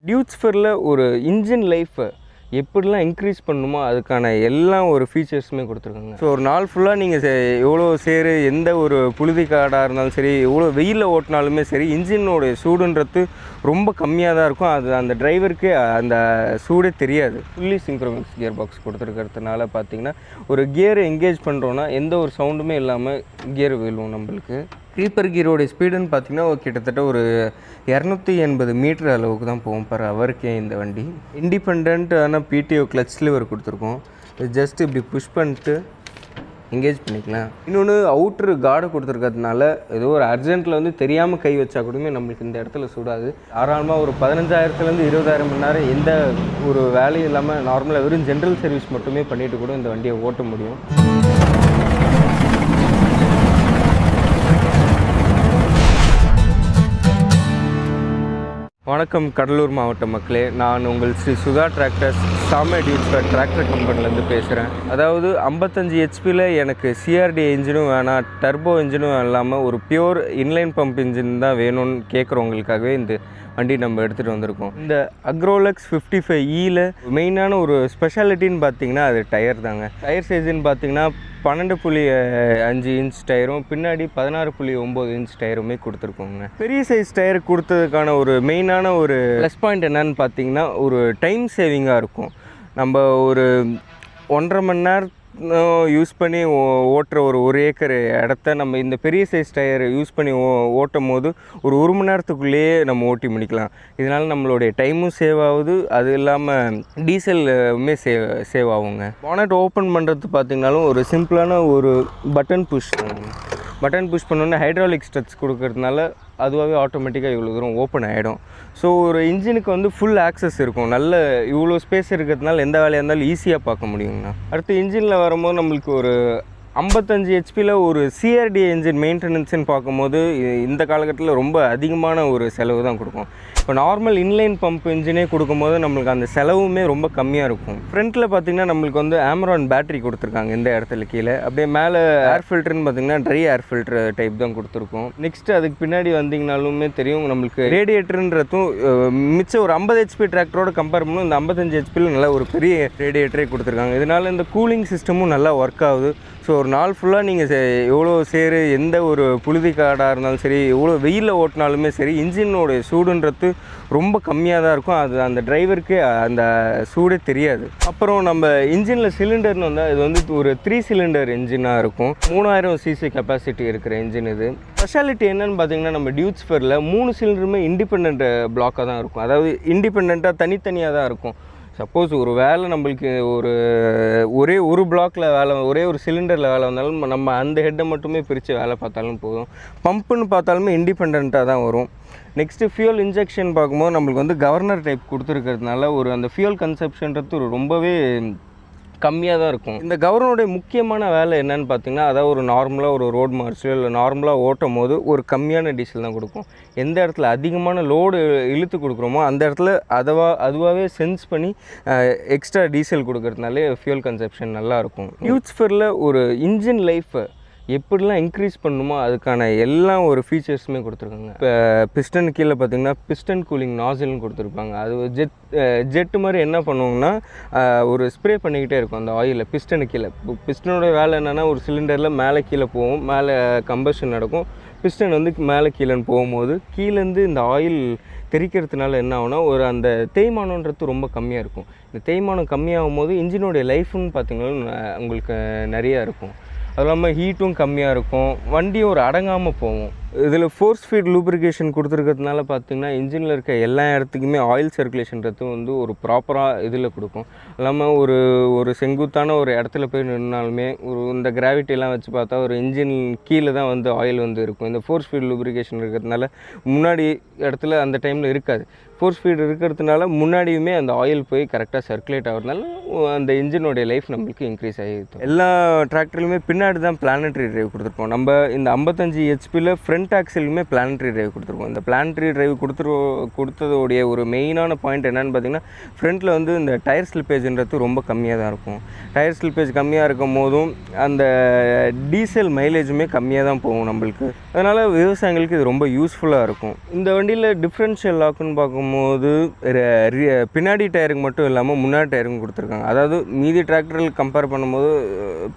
டியூட்ஸ்ஃபரில் ஒரு இன்ஜின் லைஃப்பை எப்படிலாம் இன்க்ரீஸ் பண்ணணுமோ அதுக்கான எல்லாம் ஒரு ஃபீச்சர்ஸுமே கொடுத்துருக்காங்க. ஸோ ஒரு நாள் ஃபுல்லாக நீங்கள் எவ்வளோ சேரு எந்த ஒரு புழுதி காடாக இருந்தாலும் சரி, எவ்வளோ வெயிலில் ஓட்டினாலுமே சரி, இன்ஜினோடைய சூடுன்றது ரொம்ப கம்மியாக தான் இருக்கும். அது அந்த டிரைவருக்கு அந்த சூடே தெரியாது. ஃபுல்லி சிங்க்ரோனிக்ஸ் கியர் பாக்ஸ் கொடுத்துருக்கிறதுனால பார்த்தீங்கன்னா ஒரு கியரை எங்கேஜ் பண்ணுறோன்னா எந்த ஒரு சவுண்டுமே இல்லாமல் கியர் விழுவும் நம்மளுக்கு. க்ரீப்பர் கியரோடைய ஸ்பீடுன்னு பார்த்தீங்கன்னா கிட்டத்தட்ட ஒரு 280 மீட்டர் அளவுக்கு தான் போகும் பர் ஹவருக்கே இந்த வண்டி. இண்டிபெண்ட்டான பிடிஓ கிளச் லிவர் கொடுத்துருக்கோம். ஜஸ்ட் இப்படி புஷ் பண்ணிட்டு எங்கேஜ் பண்ணிக்கலாம். இன்னொன்று அவுட்ரு கார்டு கொடுத்துருக்கிறதுனால ஏதோ ஒரு அர்ஜென்ட்டில் வந்து தெரியாமல் கை வச்சா கூடமே நம்மளுக்கு இந்த இடத்துல சுடாது. தாராளமாக ஒரு 15,000 20,000 மணி நேரம் எந்த ஒரு வேலையும் இல்லாமல் நார்மலாக வெறும் ஜென்ரல் சர்வீஸ் மட்டுமே பண்ணிவிட்டு கூட இந்த வண்டியை ஓட்ட முடியும். வணக்கம் கடலூர் மாவட்ட மக்களே, நான் உங்கள் ஸ்ரீ சுதா டிராக்டர்ஸ் சாமே டியூட்ஸ்ஃபர் டிராக்டர் கம்பெனிலேருந்து பேசுகிறேன். அதாவது 55 ஹெச்பியில் எனக்கு சிஆர்டி இன்ஜினும் வேணாம், டர்போ இன்ஜினும் இல்லாமல் ஒரு பியூர் இன்லைன் பம்ப் இன்ஜின் தான் வேணும்னு கேட்குறவங்களுக்காகவே இந்த வண்டி நம்ம எடுத்துகிட்டு வந்திருக்கோம். இந்த அக்ரோலக்ஸ் 55E மெயினான ஒரு ஸ்பெஷாலிட்டின்னு பார்த்தீங்கன்னா அது டயர் தாங்க. டயர் சைஸுன்னு பார்த்தீங்கன்னா 12.5 இன்ச் டயரும் பின்னாடி 16.9 இன்ச் டயருமே கொடுத்துருக்கோங்க. பெரிய சைஸ் டயர் கொடுத்ததுக்கான ஒரு மெயினான ஒரு ப்ளஸ் பாயிண்ட் என்னன்னு பார்த்தீங்கன்னா ஒரு டைம் சேவிங்காக இருக்கும். நம்ம ஒரு 1.5 மணி நேரம் யூஸ் பண்ணி ஓட்டுற ஒரு ஏக்கர் இடத்த நம்ம இந்த பெரிய சைஸ் டயர் யூஸ் பண்ணி ஓட்டும் போது ஒரு 1 மணி நேரத்துக்குள்ளேயே நம்ம ஓட்டி முடிக்கலாம். இதனால் நம்மளுடைய டைமும் சேவ் ஆகுது, அது இல்லாமல் டீசலுமே சேவ் ஆகுங்க. பானட் ஓப்பன் பண்ணுறது பார்த்திங்கனாலும் ஒரு சிம்பிளான ஒரு பட்டன் புஷ் பண்ணோன்னே ஹைட்ராலிக் ஸ்ட்ரட்ஸ் கொடுக்கறதுனால அதுவாகவே ஆட்டோமேட்டிக்காக இவ்வளோ தூரம் ஓப்பன் ஆகிடும். ஸோ ஒரு இன்ஜினுக்கு வந்து ஃபுல் ஆக்சஸ் இருக்கும். நல்ல இவ்வளோ ஸ்பேஸ் இருக்கிறதுனால எந்த வேலையாக இருந்தாலும் ஈஸியாக பார்க்க முடியுங்கண்ணா. அடுத்து இன்ஜினில் வரும்போது நம்மளுக்கு ஒரு 55 ஹெச்பியில் ஒரு சிஆர்டி இன்ஜின் மெயின்டெனன்ஸ்ன்னு பார்க்கும்போது இந்த காலகட்டத்தில் ரொம்ப அதிகமான ஒரு செலவு தான் கொடுக்கும். இப்போ நார்மல் இன்லைன் பம்ப் இன்ஜினே கொடுக்கும்போது நம்மளுக்கு அந்த செலவுமே ரொம்ப கம்மியாக இருக்கும். ஃப்ரண்ட்டில் பார்த்திங்கன்னா நம்மளுக்கு வந்து ஆமரான் பேட்டரி கொடுத்துருக்காங்க இந்த இடத்துல கீழே. அப்படியே மேலே ஏர் ஃபில்டர்னு பார்த்திங்கன்னா ட்ரை ஏர் ஃபில்டர் டைப் தான் கொடுத்துருக்கோம். நெக்ஸ்ட்டு அதுக்கு பின்னாடி வந்திங்கனாலுமே தெரியும் நம்மளுக்கு ரேடியேட்டருன்றதும் மிச்சம் ஒரு 50 ஹெச்பி டிராக்டரோட கம்பேர் பண்ணும் இந்த 55 ஹெச்பியில் நல்லா ஒரு பெரிய ரேடியேட்டரே கொடுத்துருக்காங்க. இதனால் இந்த கூலிங் சிஸ்டமும் நல்லா ஒர்க் ஆகுது. ஸோ ஒரு நாள் ஃபுல்லாக நீங்கள் எவ்வளோ சேரு எந்த ஒரு புழுதி காடாக இருந்தாலும் சரி, எவ்வளோ வெயிலில் ஓட்டினாலுமே சரி, இன்ஜினோடைய சூடுன்றது ரொம்ப கம்மியாக தான் இருக்கும். அது அந்த டிரைவருக்கு அந்த சூடே தெரியாது. அப்புறம் நம்ம இன்ஜினில் சிலிண்டர்னு வந்தால் இது வந்து ஒரு 3 சிலிண்டர் இன்ஜினாக இருக்கும். 3000 சிசி கெப்பாசிட்டி இருக்கிற இன்ஜின் இது. ஸ்பெஷாலிட்டி என்னென்னு பார்த்தீங்கன்னா நம்ம டியூட்ஸ்ஃபரில் 3 சிலிண்டருமே இண்டிபெண்ட் பிளாக்காக தான் இருக்கும். அதாவது இண்டிபெண்ட்டாக தனித்தனியாக தான் இருக்கும். சப்போஸ் ஒரு வேலை நம்மளுக்கு ஒரே ஒரு பிளாக்கில் வேலை, ஒரே ஒரு சிலிண்டரில் வேலை வந்தாலும் நம்ம அந்த ஹெட்டை மட்டுமே பிரித்து வேலை பார்த்தாலும் போதும். பம்புன்னு பார்த்தாலுமே இண்டிபெண்ட்டாக தான் வரும். நெக்ஸ்ட்டு ஃபியூல் இன்ஜெக்ஷன் பார்க்கும்போது நம்மளுக்கு வந்து கவர்னர் டைப் கொடுத்துருக்கிறதுனால ஒரு அந்த ஃபியூல் கன்சப்ஷன்றது ரொம்பவே கம்மியாக தான் இருக்கும். இந்த கவர்னருடைய முக்கியமான வேலை என்னன்னு பார்த்தீங்கன்னா, அதாவது ஒரு நார்மலாக ஒரு ரோட் மார்ச்சில் இல்லை நார்மலாக ஓட்டும் போது ஒரு கம்மியான டீசல் தான் கொடுக்கும். எந்த இடத்துல அதிகமான லோடு இழுத்து கொடுக்குறோமோ அந்த இடத்துல அதுவாகவே சென்ஸ் பண்ணி எக்ஸ்ட்ரா டீசல் கொடுக்கறதுனாலே ஃபியூல் கன்சப்ஷன் நல்லாயிருக்கும். டியூட்ஸ்ஃபரில் ஒரு இன்ஜின் லைஃப்பை எப்படிலாம் இன்க்ரீஸ் பண்ணணுமோ அதுக்கான எல்லாம் ஒரு ஃபீச்சர்ஸுமே கொடுத்துருக்காங்க. இப்போ பிஸ்டன் கீழே பார்த்திங்கன்னா பிஸ்டன் கூலிங் நாசில்னு கொடுத்துருப்பாங்க. அது ஜெட்டு மாதிரி என்ன பண்ணுவாங்கன்னா ஒரு ஸ்ப்ரே பண்ணிக்கிட்டே இருக்கும் அந்த ஆயிலில் பிஸ்டனு கீழே. பிஸ்டனோட வேலை என்னென்னா ஒரு சிலிண்டரில் மேலே கீழே போகும், மேலே கம்பஷன் நடக்கும். பிஸ்டன் வந்து மேலே கீழேன்னு போகும்போது கீழேருந்து இந்த ஆயில் தெரிக்கிறதுனால என்ன ஆகுனா ஒரு அந்த தேய்மானன்றது ரொம்ப கம்மியாக இருக்கும். இந்த தேய்மானம் கம்மியாகும் போது இன்ஜினோடைய லைஃப்னு பார்த்திங்கன்னா உங்களுக்கு நிறையா இருக்கும். அது இல்லாமல் ஹீட்டும் கம்மியாக இருக்கும், வண்டியும் ஒரு அடங்காமல் போகும். இதில் ஃபோர்ஸ் ஃபீட் லூப்ரிகேஷன் கொடுத்துருக்கிறதுனால பார்த்திங்கன்னா இன்ஜினில் இருக்க எல்லா இடத்துக்குமே ஆயில் சர்க்குலேஷன்றது வந்து ஒரு ப்ராப்பராக இதில் கொடுக்கும். இல்லாமல் ஒரு செங்குத்தான ஒரு இடத்துல போய் நின்னாலுமே இந்த கிராவிட்டியெல்லாம் வச்சு பார்த்தா ஒரு இன்ஜின் கீழே தான் வந்து ஆயில் வந்து இருக்கும். இந்த ஃபோர்ஸ் ஃபீட் லூப்ரிகேஷன் இருக்கிறதுனால முன்னாடி இடத்துல அந்த டைமில் இருக்காது. ஃபோர்ஸ் ஃபீட் இருக்கிறதுனால முன்னாடியுமே அந்த ஆயில் போய் கரெக்டாக சர்க்குலேட் ஆகிறதுனால அந்த இன்ஜினோடைய லைஃப் நம்மளுக்கு இன்க்ரீஸ் ஆகிருக்கும். எல்லா டிராக்டர்லையுமே பின்னாடி தான் பிளானட்ரி டிரைவ் கொடுத்துருப்போம். நம்ம இந்த 55 ஹெச்பியில் ஃப்ரண்ட் ஆக்சிலுமே பிளானட்ரி டிரைவ் கொடுத்துருக்கோம். இந்த பிளானட்ரி டிரைவ் கொடுத்ததோடைய ஒரு மெயினான பாயிண்ட் என்னென்னு பார்த்திங்கன்னா, ஃப்ரண்ட்டில் வந்து இந்த டயர் ஸ்லிப்பேஜ்ன்றது ரொம்ப கம்மியாக தான் இருக்கும். டயர் ஸ்லிப்பேஜ் கம்மியாக இருக்கும் போதும் அந்த டீசல் மைலேஜுமே கம்மியாக தான் போகும் நம்மளுக்கு. அதனால் விவசாயிகளுக்கு இது ரொம்ப யூஸ்ஃபுல்லாக இருக்கும். இந்த வண்டியில் டிஃப்ரென்ஷியல் லாக்குன்னு பார்க்கும்போது பின்னாடி டயருக்கு மட்டும் இல்லாமல் முன்னாடி டயருக்கும் கொடுத்துருக்காங்க. அதாவது மீதி டிராக்டர்கள் கம்பேர் பண்ணும்போது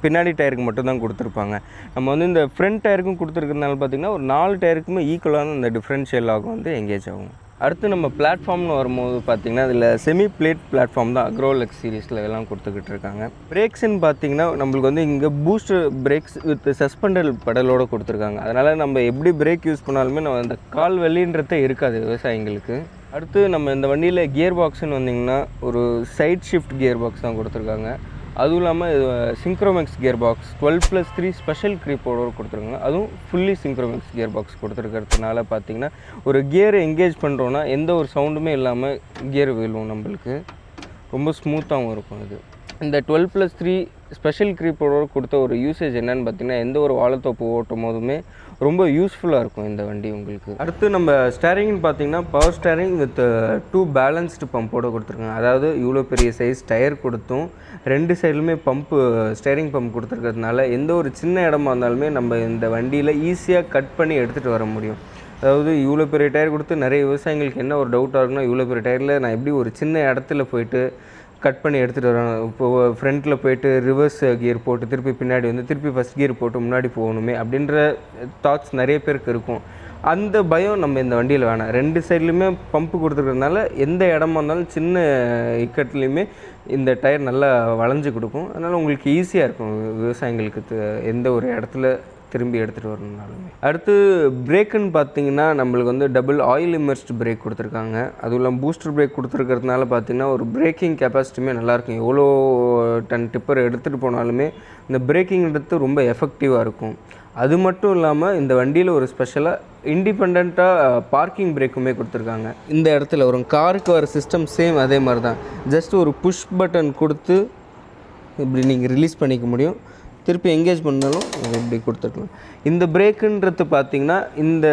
பின்னாடி டயருக்கு மட்டும் தான் கொடுத்துருப்பாங்க. நம்ம வந்து இந்த ஃப்ரண்ட் டயருக்கும் கொடுத்துருக்கிறதுனால பார்த்திங்கன்னா ஒரு 4 டயருக்குமே ஈக்குவலான இந்த டிஃப்ரென்ஷியல் லாக் வந்து எங்கேஜ் ஆகும். அடுத்து நம்ம பிளாட்ஃபார்ம்னு வரும்போது பார்த்திங்கன்னா இதில் செமி பிளேட் பிளாட்ஃபார்ம் தான் அக்ரோலெக்ஸ் சீரீஸில் எல்லாம் கொடுத்துக்கிட்டு இருக்காங்க. பிரேக்ஸ்ன்னு பார்த்திங்கன்னா நம்மளுக்கு வந்து இங்கே பூஸ்டர் பிரேக்ஸ் வித் சஸ்பெண்டல் பெடலோடு கொடுத்துருக்காங்க. அதனால் நம்ம எப்படி பிரேக் யூஸ் பண்ணாலுமே நம்ம அந்த கால் வலின்றதே இருக்காது விவசாயிங்களுக்கு. அடுத்து நம்ம இந்த வண்டியில் கியர் பாக்ஸ்ன்னு வந்திங்கன்னா ஒரு சைட் ஷிஃப்ட் கியர் பாக்ஸ் தான் கொடுத்துருக்காங்க. அதுவும் இல்லாமல் சிங்க்ரோமெக்ஸ் கியர் பாக்ஸ் 12+3 ஸ்பெஷல் க்ரீப்போடு கொடுத்துருக்காங்க. அதுவும் ஃபுல்லி சிங்க்ரோமெக்ஸ் கியர் பாக்ஸ் கொடுத்துருக்கிறதுனால பார்த்திங்கன்னா ஒரு கியரை எங்கேஜ் பண்ணுறோன்னா எந்த ஒரு சவுண்டுமே இல்லாமல் கியர் விழுவும், நம்மளுக்கு ரொம்ப ஸ்மூத்தாகவும் இருக்கும். இது இந்த 12+3 ஸ்பெஷல் க்ரீப்போடு கொடுத்த ஒரு யூசேஜ் என்னென்னு பார்த்திங்கன்னா எந்த ஒரு வாழைத்தோப்பு ஓட்டும் போதுமே ரொம்ப யூஸ்ஃபுல்லாக இருக்கும் இந்த வண்டி உங்களுக்கு. அடுத்து நம்ம ஸ்டேரிங்னு பார்த்திங்கன்னா பவர் ஸ்டேரிங் வித் 2 பேலன்ஸ்டு பம்போடு கொடுத்துருக்காங்க. அதாவது இவ்வளோ பெரிய சைஸ் டயர் கொடுத்தும் 2 சைடுலுமே ஸ்டேரிங் பம்ப் கொடுத்துருக்கிறதுனால எந்த ஒரு சின்ன இடமா இருந்தாலுமே நம்ம இந்த வண்டியில் ஈஸியாக கட் பண்ணி எடுத்துகிட்டு வர முடியும். அதாவது இவ்வளோ பெரிய டயர் கொடுத்து நிறைய விவசாயிகளுக்கு என்ன ஒரு டவுட்டாக இருக்குன்னா, இவ்வளோ பெரிய டயரில் நான் எப்படி ஒரு சின்ன இடத்துல போயிட்டு கட் பண்ணி எடுத்துகிட்டு வரோம், இப்போது ஃப்ரண்ட்டில் போய்ட்டு ரிவர்ஸ் கியர் போட்டு திருப்பி பின்னாடி வந்து திருப்பி ஃபஸ்ட் கியர் போட்டு முன்னாடி போகணுமே அப்படின்ற தாட்ஸ் நிறைய பேருக்கு இருக்கும். அந்த பயம் நம்ம இந்த வண்டியில் வேணாம். 2 சைட்லையுமே பம்பு கொடுத்துருக்கிறதுனால எந்த இடமா இருந்தாலும் சின்ன இக்கட்லேயுமே இந்த டயர் நல்லா வளைஞ்சு கொடுக்கும். அதனால் உங்களுக்கு ஈஸியாக இருக்கும் விவசாயிங்களுக்கு எந்த ஒரு இடத்துல திரும்பி எடுத்துகிட்டு வரணுனாலுமே. அடுத்து பிரேக்குன்னு பார்த்திங்கன்னா நம்மளுக்கு வந்து டபுள் ஆயில் இம்மர்ஸ்டு பிரேக் கொடுத்துருக்காங்க. அதுவும் இல்லாமல் பூஸ்டர் பிரேக் கொடுத்துருக்கிறதுனால பார்த்திங்கன்னா ஒரு பிரேக்கிங் கெப்பாசிட்டியுமே நல்லாயிருக்கும். எவ்வளோ டன் டிப்பர் எடுத்துகிட்டு போனாலுமே இந்த பிரேக்கிங்கிறது ரொம்ப எஃபெக்டிவாக இருக்கும். அது மட்டும் இல்லாமல் இந்த வண்டியில் ஒரு ஸ்பெஷலாக இண்டிபெண்ட்டாக பார்க்கிங் பிரேக்குமே கொடுத்துருக்காங்க. இந்த இடத்துல ஒரு காருக்கு வர சிஸ்டம் சேம் அதே மாதிரி தான். ஜஸ்ட் ஒரு புஷ் பட்டன் கொடுத்து இப்படி நீங்கள் ரிலீஸ் பண்ணிக்க முடியும். திருப்பி எங்கேஜ் பண்ணாலும் இப்படி கொடுத்துருக்கலாம். இந்த பிரேக்குன்றது பார்த்திங்கன்னா இந்த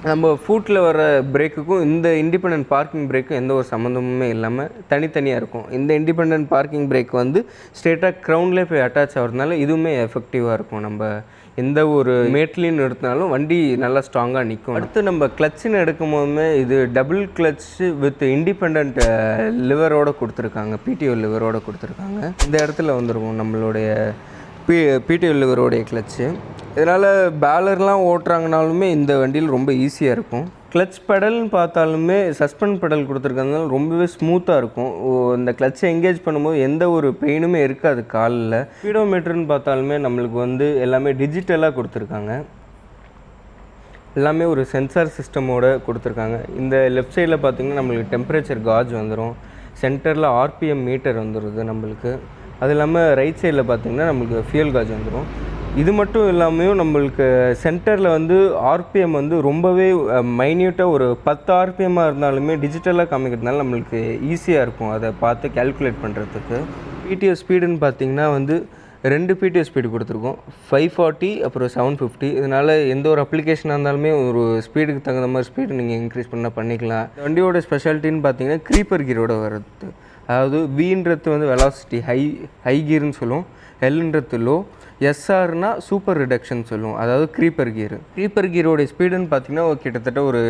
நம்ம ஃபுட்டில் வர பிரேக்குக்கும் இந்த இண்டிபெண்டன்ட் பார்க்கிங் பிரேக்கும் எந்த ஒரு சம்மந்தமுமே இல்லாமல் தனித்தனியாக இருக்கும். இந்த இண்டிபெண்டன்ட் பார்க்கிங் பிரேக் வந்து ஸ்ட்ரெயிட்டாக க்ரௌண்ட்லேயே போய் அட்டாச் ஆகிறதுனால இதுவுமே எஃபெக்டிவாக இருக்கும். நம்ம எந்த ஒரு மேட்லையும் நிறுத்தினாலும் வண்டி நல்லா ஸ்ட்ராங்காக நிற்கும். அடுத்து நம்ம கிளச்சுன்னு எடுக்கும் போதுமே இது டபுள் கிளச்சு வித் இண்டிபெண்ட் லிவரோடு கொடுத்துருக்காங்க, பிடிஓ லிவரோடு கொடுத்துருக்காங்க. இந்த இடத்துல வந்துருக்கும் நம்மளுடைய பிடிஓ லிவரோடைய கிளச்சு. இதனால் பேலர்லாம் ஓட்டுறாங்கனாலுமே இந்த வண்டியில் ரொம்ப ஈஸியாக இருக்கும். கிளச் பெடல்னு பார்த்தாலுமே சஸ்பெண்ட் பெடல் கொடுத்துருக்கிறதுனால ரொம்பவே ஸ்மூத்தாக இருக்கும். இந்த கிளச்சை எங்கேஜ் பண்ணும்போது எந்த ஒரு பெயினுமே இருக்காது காலில். ஸ்பீடோமீட்டர்னு பார்த்தாலுமே நம்மளுக்கு வந்து எல்லாமே டிஜிட்டலாக கொடுத்துருக்காங்க. எல்லாமே ஒரு சென்சார் சிஸ்டமோடு கொடுத்துருக்காங்க. இந்த லெஃப்ட் சைடில் பார்த்திங்கன்னா நம்மளுக்கு டெம்பரேச்சர் காஜ் வந்துடும். சென்டரில் ஆர்பிஎம் மீட்டர் வந்துடுது நம்மளுக்கு. அது இல்லாமல் ரைட் சைடில் பார்த்திங்கன்னா நம்மளுக்கு ஃபியூல் காஜ் வந்துடும். இது மட்டும் இல்லாமையும் நம்மளுக்கு சென்டரில் வந்து ஆர்பிஎம் வந்து ரொம்பவே மைன்யூட்டாக ஒரு 10 ஆர்பிஎம்மாக இருந்தாலுமே டிஜிட்டலாக காமிக்கிறதுனால நம்மளுக்கு ஈஸியாக இருக்கும் அதை பார்த்து கேல்குலேட் பண்ணுறதுக்கு. பிடிஓ ஸ்பீடுன்னு பார்த்திங்கன்னா வந்து 2 பிடிஓ ஸ்பீடு கொடுத்துருக்கோம், 540 அப்புறம் 750. இதனால் எந்த ஒரு அப்ளிகேஷனாக இருந்தாலுமே ஒரு ஸ்பீடுக்கு தகுந்த மாதிரி ஸ்பீடு நீங்கள் இன்க்ரீஸ் பண்ணால் பண்ணிக்கலாம். வண்டியோட ஸ்பெஷாலிட்டின்னு பார்த்திங்கன்னா க்ரீப்பர் கியரோட வருது. அதாவது வின்றது வந்து வெலாசிட்டி ஹை கியர்னு சொல்லுவோம், எல்ன்றது லோ, எஸ்ஆர்னா சூப்பர் ரிடக்ஷன் சொல்லுவோம், அதாவது க்ரீப்பர் கியரோடைய ஸ்பீடுன்னு பார்த்திங்கன்னா கிட்டத்தட்ட ஒரு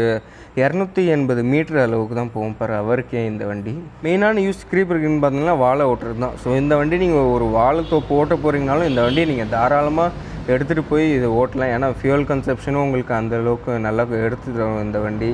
280 மீட்டர் அளவுக்கு தான் போகும் பர் ஹவருக்கே இந்த வண்டி. மெயினான யூஸ் க்ரீப்பர் கியர்னு பார்த்திங்கன்னா வாழை ஓட்டுறது தான். ஸோ இந்த வண்டி நீங்கள் ஒரு வாழைத்தோப்பு ஓட்ட போகிறீங்கனாலும் இந்த வண்டியை நீங்கள் தாராளமாக எடுத்துகிட்டு போய் இதை ஓட்டலாம். ஏன்னா ஃபியூல் கன்சப்ஷனும் உங்களுக்கு அந்தளவுக்கு நல்லா எடுத்து தரும் இந்த வண்டி.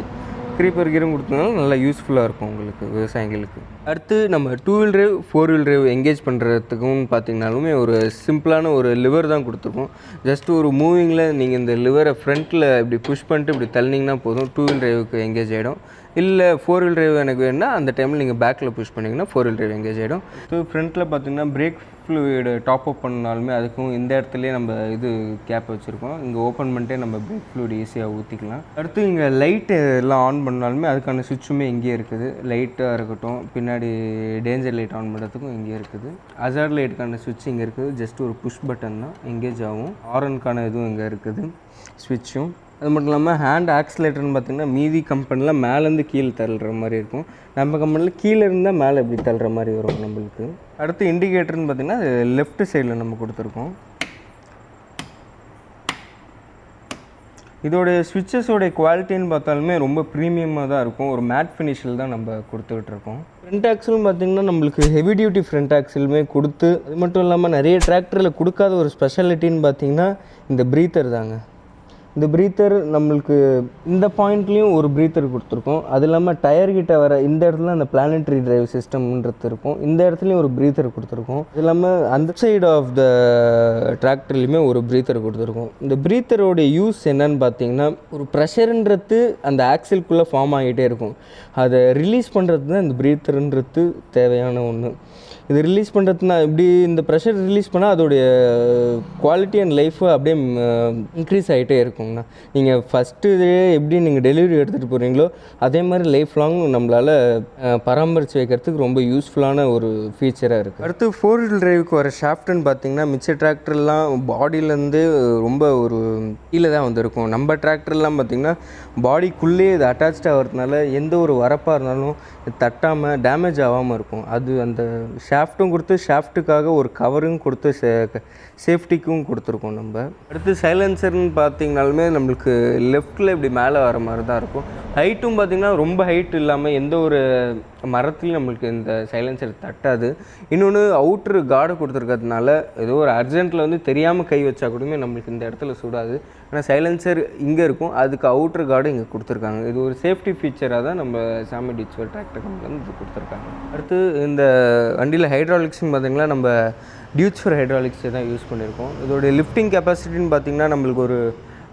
க்ரீப்பர் கியரும் கொடுத்ததுனால நல்லா யூஸ்ஃபுல்லாக இருக்கும் உங்களுக்கு விவசாயிகளுக்கு. அடுத்து நம்ம 2 wheel drive 4 wheel drive engage பண்ணுறதுக்கும் பார்த்திங்கனாலுமே ஒரு சிம்பிளான ஒரு லிவர் தான் கொடுத்துருக்கோம். ஜஸ்ட் ஒரு மூவிங்கில் நீங்கள் இந்த லிவரை ஃப்ரண்ட்டில் இப்படி புஷ் பண்ணிட்டு இப்படி தள்ளினீங்கன்னா போதும் 2 வீல் டிரைவுக்கு எங்கேஜ் ஆகிடும். இல்லை 4 வீல் டிரைவ் எனக்கு வேணும்னா அந்த டைமில் நீங்கள் பேக்கில் புஷ் பண்ணிங்கன்னா 4 வீல் டிரைவ் எங்கேஜ் ஆகிடும். ஸோ ஃப்ரண்ட்டில் பார்த்தீங்கன்னா பிரேக் ஃப்ளூயிடு டாப் அப் பண்ணாலுமே அதுக்கும் இந்த இடத்துலையே நம்ம இது கேப் வச்சுருக்கோம். இங்கே ஓப்பன் பண்ணிட்டே நம்ம பிரேக் ஃப்ளூயிட் ஈஸியாக ஊற்றிக்கலாம். அடுத்து இங்கே லைட்டு எல்லாம் ஆன் பண்ணாலுமே அதுக்கான சுவிட்சுமே இங்கேயே இருக்குது. லைட்டாக இருக்கட்டும், பின்னாடி டேஞ்சர் லைட் ஆன் பண்ணுறதுக்கும் இங்கே இருக்குது. ஹசார்ட் லைட்டுக்கான சுவிட்ச் இங்கே இருக்குது. ஜஸ்ட் ஒரு புஷ் பட்டன் தான், எங்கேஜ் ஆகும். ஹாரனுக்கான இதுவும் இங்கே இருக்குது, ஸ்விட்சும். அது மட்டும் இல்லாமல் ஹேண்ட் ஆக்சிலேட்டர்னு பார்த்திங்கன்னா மீதி கம்பெனியில் மேலேருந்து கீழே தள்ளுற மாதிரி இருக்கும். நம்ம கம்பெனியில் கீழே இருந்தால் மேலே இப்படி தள்ளுற மாதிரி வரும் நம்மளுக்கு. அடுத்து இண்டிகேட்டர்னு பார்த்திங்கன்னா லெஃப்ட் சைடில் நம்ம கொடுத்துருக்கோம். இதோடைய ஸ்விட்சஸோடைய குவாலிட்டின்னு பார்த்தாலுமே ரொம்ப ப்ரீமியமாக தான் இருக்கும். ஒரு மேட் ஃபினிஷில் தான் நம்ம கொடுத்துக்கிட்டு இருக்கோம். ஃப்ரண்ட் ஆக்சிலும் பார்த்திங்கன்னா நம்மளுக்கு ஹெவி டியூட்டி ஃப்ரண்ட் ஆக்சிலுமே கொடுத்து, அது மட்டும் இல்லாமல் நிறைய டிராக்டரில் கொடுக்காத ஒரு ஸ்பெஷாலிட்டின்னு பார்த்திங்கன்னா இந்த ப்ரீத்தர் தாங்க. இந்த ப்ரீத்தர் நம்மளுக்கு இந்த பாயிண்ட்லேயும் ஒரு ப்ரீத்தர் கொடுத்துருக்கோம். அது இல்லாமல் டயர்கிட்ட வர இந்த இடத்துல அந்த பிளானட்ரி டிரைவ் சிஸ்டம்ன்றது இருக்கும். இந்த இடத்துலையும் ஒரு ப்ரீத்தர் கொடுத்துருக்கோம். அது இல்லாமல் அந்த சைடு ஆஃப் த டிராக்டர்லேயுமே ஒரு ப்ரீத்தர் கொடுத்துருக்கோம். இந்த ப்ரீத்தரோடைய யூஸ் என்னன்னு பார்த்தீங்கன்னா, ஒரு ப்ரெஷருன்றது அந்த ஆக்சிலுக்குள்ளே ஃபார்ம் ஆகிட்டே இருக்கும். அதை ரிலீஸ் பண்ணுறது தான் இந்த ப்ரீத்தருன்றது தேவையான ஒன்று. இது ரிலீஸ் பண்ணுறதுனா இப்படி இந்த ப்ரெஷர் ரிலீஸ் பண்ணால் அதோடைய குவாலிட்டி அண்ட் லைஃபு அப்படியே இன்க்ரீஸ் ஆகிட்டே இருக்குங்கண்ணா. நீங்கள் ஃபஸ்ட்டு எப்படி நீங்கள் டெலிவரி எடுத்துகிட்டு போகிறீங்களோ அதே மாதிரி லைஃப் லாங் நம்மளால் பராமரித்து வைக்கிறதுக்கு ரொம்ப யூஸ்ஃபுல்லான ஒரு ஃபீச்சராக இருக்குது. அடுத்து 4 வீல் டிரைவுக்கு வர ஷாஃப்ட்டுன்னு பார்த்தீங்கன்னா, மிச்ச டிராக்டர்லாம் பாடியிலேருந்து ரொம்ப ஒரு கீழே தான் வந்துருக்கும். நம்ம டிராக்டர்லாம் பார்த்திங்கன்னா பாடிக்குள்ளேயே இது அட்டாச்சாக ஆகிறதுனால எந்த ஒரு வரப்பாக இருந்தாலும் தட்டாமல் டேமேஜ் ஆகாமல் இருக்கும். அது அந்த ஷாஃப்ட்டும் கொடுத்து, ஷாஃப்ட்டுக்காக ஒரு கவரும் கொடுத்து சேஃப்டிக்கும் கொடுத்துருக்கோம் நம்ம. அடுத்து சைலன்சர்னு பார்த்திங்கனாலுமே நம்மளுக்கு லெஃப்ட்டில் இப்படி மேலே வர மாதிரி தான் இருக்கும். ஹைட்டும் பார்த்திங்கன்னா ரொம்ப ஹைட் இல்லாமல் எந்த ஒரு மரத்துலையும் நம்மளுக்கு இந்த சைலன்சர் தட்டாது. இன்னொன்று அவுட்ரு கார்டு கொடுத்துருக்கிறதுனால ஏதோ ஒரு அர்ஜென்ட்டில் வந்து தெரியாமல் கை வச்சா கூடமே நம்மளுக்கு இந்த இடத்துல சுடாது. ஆனால் சைலன்சர் இங்கே இருக்கும், அதுக்கு அவுட்ரு கார்டு இங்கே கொடுத்துருக்காங்க. இது ஒரு சேஃப்டி ஃபீச்சராக தான் நம்ம சாமி டியூட்ஸ்ஃபர் டிராக்டர் கம்பெனிலேருந்து இது கொடுத்துருக்காங்க. அடுத்து இந்த வண்டியில் ஹைட்ராலிக்ஸ்னு பார்த்திங்கன்னா நம்ம டியூட்ஸ்ஃபர் ஹைட்ராலிக்ஸை தான் யூஸ் பண்ணியிருக்கோம். இதோடைய லிஃப்டிங் கெப்பாசிட்டின்னு பார்த்திங்கன்னா நம்மளுக்கு ஒரு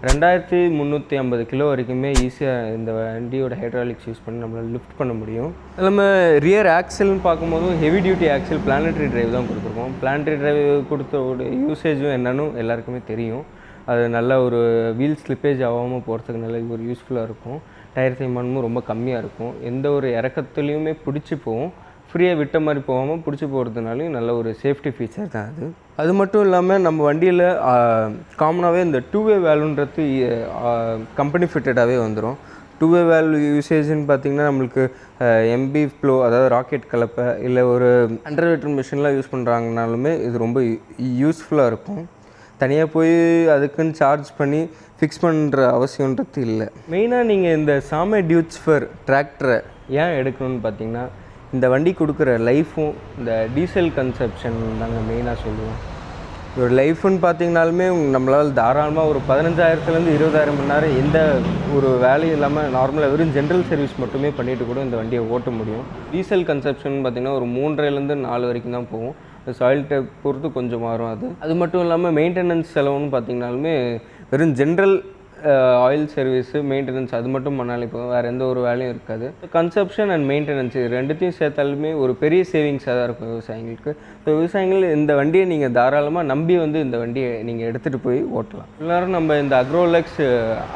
2350 கிலோ வரைக்குமே ஈஸியாக இந்த வண்டியோட ஹைட்ராலிக்ஸ் யூஸ் பண்ணி நம்மளால் லிஃப்ட் பண்ண முடியும். அது இல்லாமல் ரியர் ஆக்சல்னு பார்க்கும்போதும் heavy duty axle planetary drive தான் கொடுத்துருக்கோம். பிளானட்ரி டிரைவ் கொடுத்தோட யூசேஜும் என்னன்னு எல்லாருக்குமே தெரியும். அது நல்ல ஒரு வீல் ஸ்லிப்பேஜ் ஆகாமல் போகிறதுக்கு நல்ல ஒரு யூஸ்ஃபுல்லாக இருக்கும். டயர் தேய்மானமும் ரொம்ப கம்மியாக இருக்கும். எந்த ஒரு இறக்கத்துலேயுமே பிடிச்சி போகும். ஃப்ரீயாக விட்ட மாதிரி போகாமல் பிடிச்சி போகிறதுனாலையும் நல்ல ஒரு சேஃப்டி ஃபீச்சர் தான் அது. அது மட்டும் இல்லாமல் நம்ம வண்டியில் காமனாகவே இந்த 2-வே வேல்வ்ன்றது கம்பெனி ஃபிட்டடாகவே வந்துடும். 2-வே வேல்வ் யூசேஜ்னு பார்த்திங்கன்னா நம்மளுக்கு எம்பி ஃப்ளோ, அதாவது ராக்கெட் கலப்பை, இல்லை ஒரு அண்டர்வேட்டர் மிஷின்லாம் யூஸ் பண்ணுறாங்கனாலுமே இது ரொம்ப யூஸ்ஃபுல்லாக இருக்கும். தனியாக போய் அதுக்குன்னு சார்ஜ் பண்ணி ஃபிக்ஸ் பண்ணுற அவசியன்றது இல்லை. மெயினாக நீங்கள் இந்த சாமே டியூட்ஸ்ஃபர் டிராக்டரை ஏன் எடுக்கணும்னு பார்த்தீங்கன்னா, இந்த வண்டி கொடுக்குற லைஃப்பும் இந்த டீசல் கன்சப்ஷன் தாங்க மெயினாக சொல்லுவோம். ஒரு லைஃப்னு பார்த்திங்கனாலுமே நம்மளால் தாராளமாக ஒரு 15,000 20,000 மணி நேரம் எந்த ஒரு வேலையும் இல்லாமல் நார்மலாக வெறும் ஜென்ரல் சர்வீஸ் மட்டுமே பண்ணிவிட்டு கூட இந்த வண்டியை ஓட்ட முடியும். டீசல் கன்சப்ஷன் பார்த்திங்கன்னா ஒரு 3.5 4 வரைக்கும் தான் போகும். சாயில் டைப் பொறுத்து கொஞ்சம் மாறும். அது மட்டும் இல்லாமல் மெயின்டெனன்ஸ் செலவுன்னு பார்த்திங்கனாலுமே வெறும் ஜென்ரல் ஆயில் சர்வீஸு, மெயின்டெனன்ஸ் அது மட்டும் பண்ணாலே போதும், வேறு எந்த ஒரு வேலையும் இருக்காது. கன்சப்ஷன் அண்ட் மெயின்டெனன்ஸ் இது ரெண்டுத்தையும் சேர்த்தாலுமே ஒரு பெரிய சேவிங்ஸாக தான் இருக்கும் விவசாயிகளுக்கு. ஸோ விவசாயிகள் இந்த வண்டியை நீங்கள் தாராளமாக நம்பி வந்து இந்த வண்டியை நீங்கள் எடுத்துகிட்டு போய் ஓட்டலாம். எல்லோரும் நம்ம இந்த அக்ரோலெக்ஸ்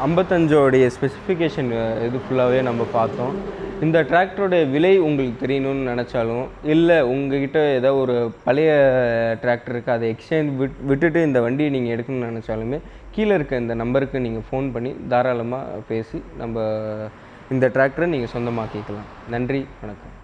55 ஸ்பெசிஃபிகேஷன் இது ஃபுல்லாகவே நம்ம பார்த்தோம். இந்த டிராக்டரோடைய விலை உங்களுக்கு தெரியணும்னு நினச்சாலும், இல்லை உங்கள்கிட்ட ஏதோ ஒரு பழைய டிராக்டர் இருக்குது அதை எக்ஸ்சேஞ்ச் விட்டுட்டு இந்த வண்டியை நீங்கள் எடுக்கணும்னு நினச்சாலுமே கீழே இருக்க இந்த நம்பருக்கு நீங்கள் ஃபோன் பண்ணி தாராளமாக பேசி நம்ம இந்த டிராக்டரை நீங்கள் சொந்தமாக்கிக்கலாம். நன்றி, வணக்கம்.